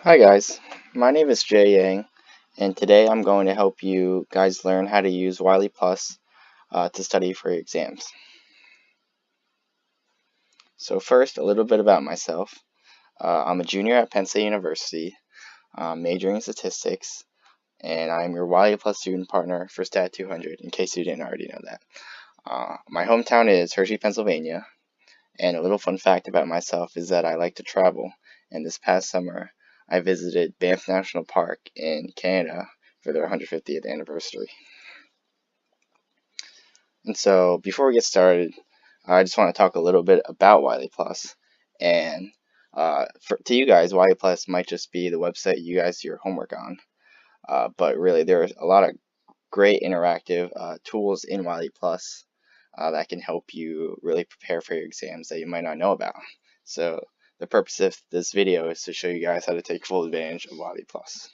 Hi guys, my name is Jay Yang, and today I'm going to help you guys learn how to use WileyPLUS to study for your exams. So first, a little bit about myself. I'm a junior at Penn State University, majoring in statistics, and I'm your WileyPLUS student partner for Stat 200, in case you didn't already know that. My hometown is Hershey, Pennsylvania, and a little fun fact about myself is that I like to travel, and this past summer I visited Banff National Park in Canada for their 150th anniversary. And so before we get started, I just want to talk a little bit about WileyPLUS. And to you guys, WileyPLUS might just be the website you guys do your homework on. But really, there are a lot of great interactive tools in WileyPLUS that can help you really prepare for your exams that you might not know about. So the purpose of this video is to show you guys how to take full advantage of WileyPLUS.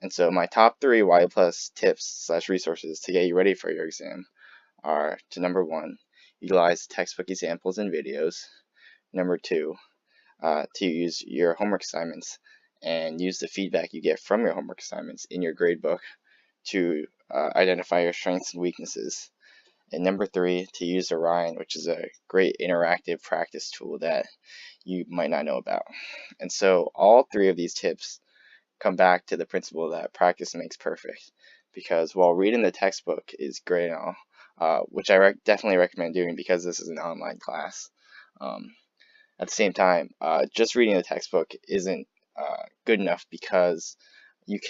And so my top 3 WileyPLUS tips / resources to get you ready for your exam are to number 1, utilize textbook examples and videos. Number 2, to use your homework assignments and use the feedback you get from your homework assignments in your gradebook to identify your strengths and weaknesses. And number 3, to use Orion, which is a great interactive practice tool that you might not know about. And so all 3 of these tips come back to the principle that practice makes perfect. Because while reading the textbook is great and all, which I definitely recommend doing because this is an online class, at the same time, just reading the textbook isn't good enough because you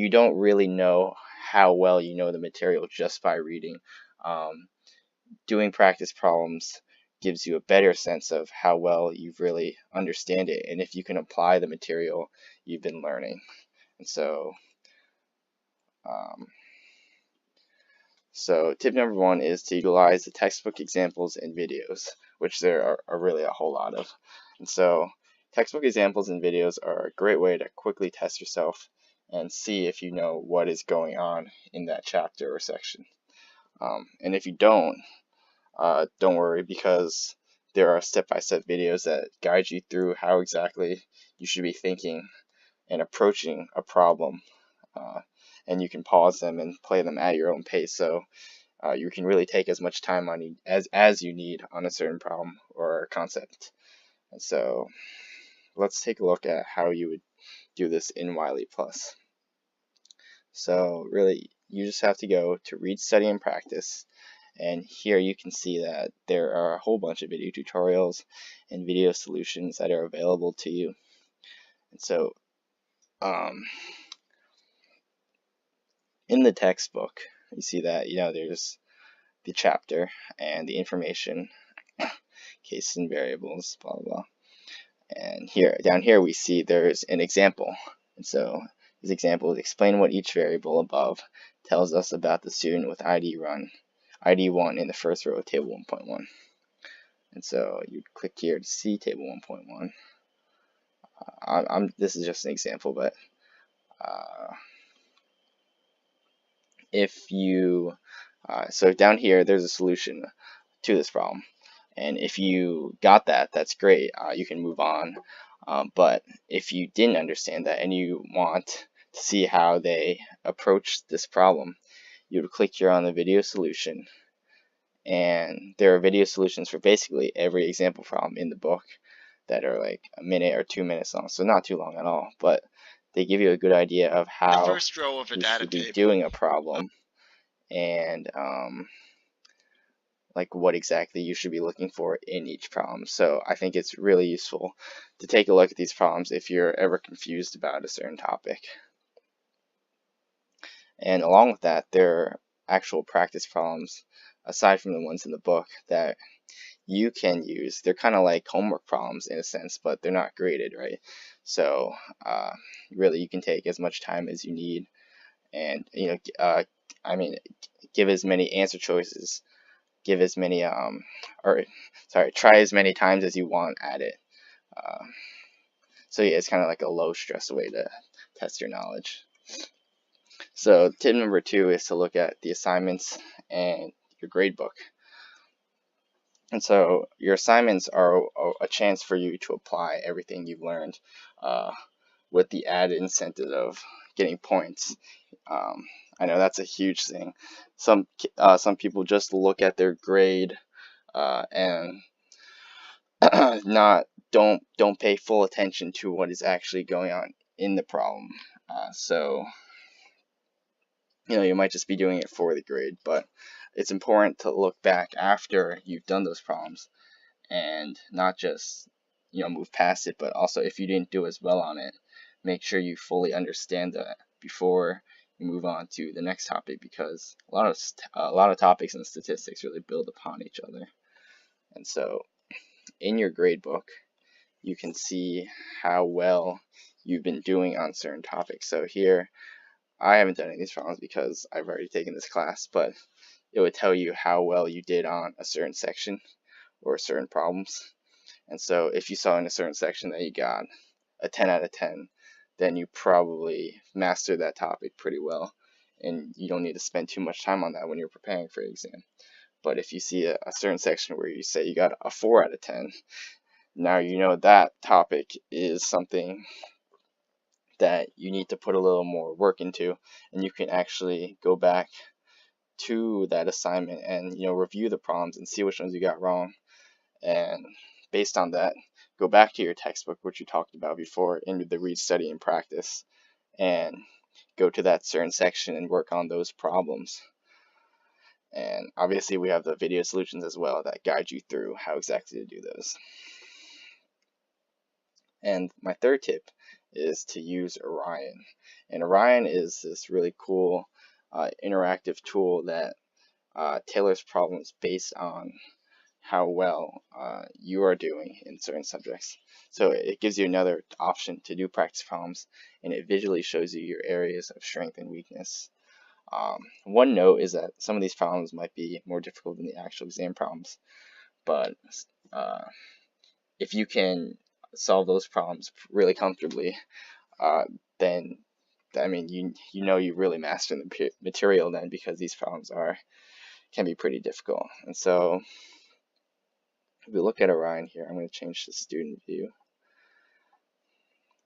don't really know how well you know the material just by reading. Doing practice problems gives you a better sense of how well you really understand it and if you can apply the material you've been learning. And so tip number 1 is to utilize the textbook examples and videos, which there are really a whole lot of. And so textbook examples and videos are a great way to quickly test yourself and see if you know what is going on in that chapter or section. And if you don't worry, because there are step-by-step videos that guide you through how exactly you should be thinking and approaching a problem. And you can pause them and play them at your own pace, so you can really take as much time on as you need on a certain problem or concept. And so let's take a look at how you would do this in WileyPLUS. So really, you just have to go to Read, Study, and Practice. And here you can see that there are a whole bunch of video tutorials and video solutions that are available to you. And so in the textbook, you see that, there's the chapter and the information, cases and variables, blah, blah, blah. And down here, we see there's an example. And so this example is explain what each variable above tells us about the student with ID 1 in the first row of table 1.1. And so you'd click here to see table 1.1. This is just an example, but so down here, there's a solution to this problem. And if you got that, that's great. You can move on. But if you didn't understand that and you want to see how they approach this problem, you would click here on the video solution. And there are video solutions for basically every example problem in the book that are like a minute or 2 minutes long, so not too long at all. But they give you a good idea of how you should be doing a problem and like what exactly you should be looking for in each problem. So I think it's really useful to take a look at these problems if you're ever confused about a certain topic. And along with that, there are actual practice problems aside from the ones in the book that you can use. They're kind of like homework problems in a sense, but they're not graded, right? So really, you can take as much time as you need, and give as many answer choices, try as many times as you want at it. So yeah, it's kind of like a low stress way to test your knowledge. So tip number 2 is to look at the assignments and your gradebook. And so your assignments are a chance for you to apply everything you've learned, uh, with the added incentive of getting points. Um, I know that's a huge thing. Some people just look at their grade, and not don't pay full attention to what is actually going on in the problem. So you might just be doing it for the grade, but it's important to look back after you've done those problems and not just move past it, but also if you didn't do as well on it, make sure you fully understand that before you move on to the next topic, because a lot of topics and statistics really build upon each other. And so in your grade book, you can see how well you've been doing on certain topics. So here, I haven't done any of these problems because I've already taken this class, but it would tell you how well you did on a certain section or certain problems. And so if you saw in a certain section that you got a 10 out of 10, then you probably mastered that topic pretty well, and you don't need to spend too much time on that when you're preparing for your exam. But if you see a certain section where you say you got a 4 out of 10, now you know that topic is something that you need to put a little more work into, and you can actually go back to that assignment and review the problems and see which ones you got wrong, and based on that, go back to your textbook, which you talked about before, in the read, study, and practice, and go to that certain section and work on those problems. And obviously we have the video solutions as well that guide you through how exactly to do those. And my third tip is to use Orion. And Orion is this really cool interactive tool that tailors problems based on how well you are doing in certain subjects. So it gives you another option to do practice problems, and it visually shows you your areas of strength and weakness. One note is that some of these problems might be more difficult than the actual exam problems, but if you can solve those problems really comfortably, then you really mastered the material then, because these problems can be pretty difficult. And so if we look at Orion here, I'm going to change to student view,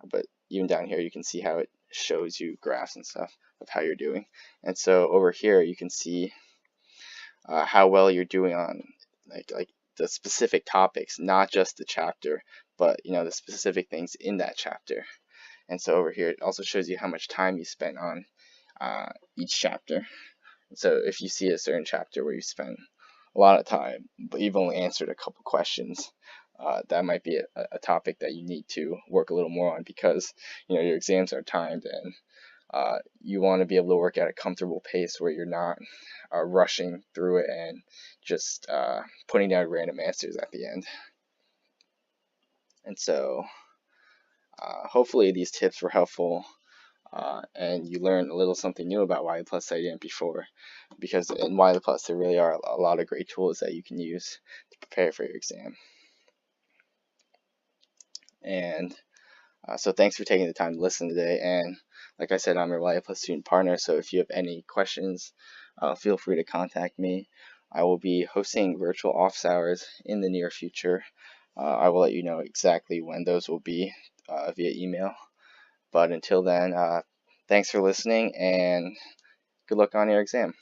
but even down here you can see how it shows you graphs and stuff of how you're doing. And so over here you can see how well you're doing on like the specific topics, not just the chapter, but the specific things in that chapter. And so over here it also shows you how much time you spent on each chapter. So if you see a certain chapter where you spend a lot of time, but you've only answered a couple questions, that might be a topic that you need to work a little more on, because your exams are timed, and you want to be able to work at a comfortable pace where you're not rushing through it and just putting down random answers at the end. And so hopefully these tips were helpful, and you learned a little something new about WileyPLUS that you didn't before, because in WileyPLUS there really are a lot of great tools that you can use to prepare for your exam. And so thanks for taking the time to listen today. And like I said, I'm your WileyPLUS student partner, so if you have any questions, feel free to contact me. I will be hosting virtual office hours in the near future. I will let you know exactly when those will be via email. But until then, thanks for listening, and good luck on your exam.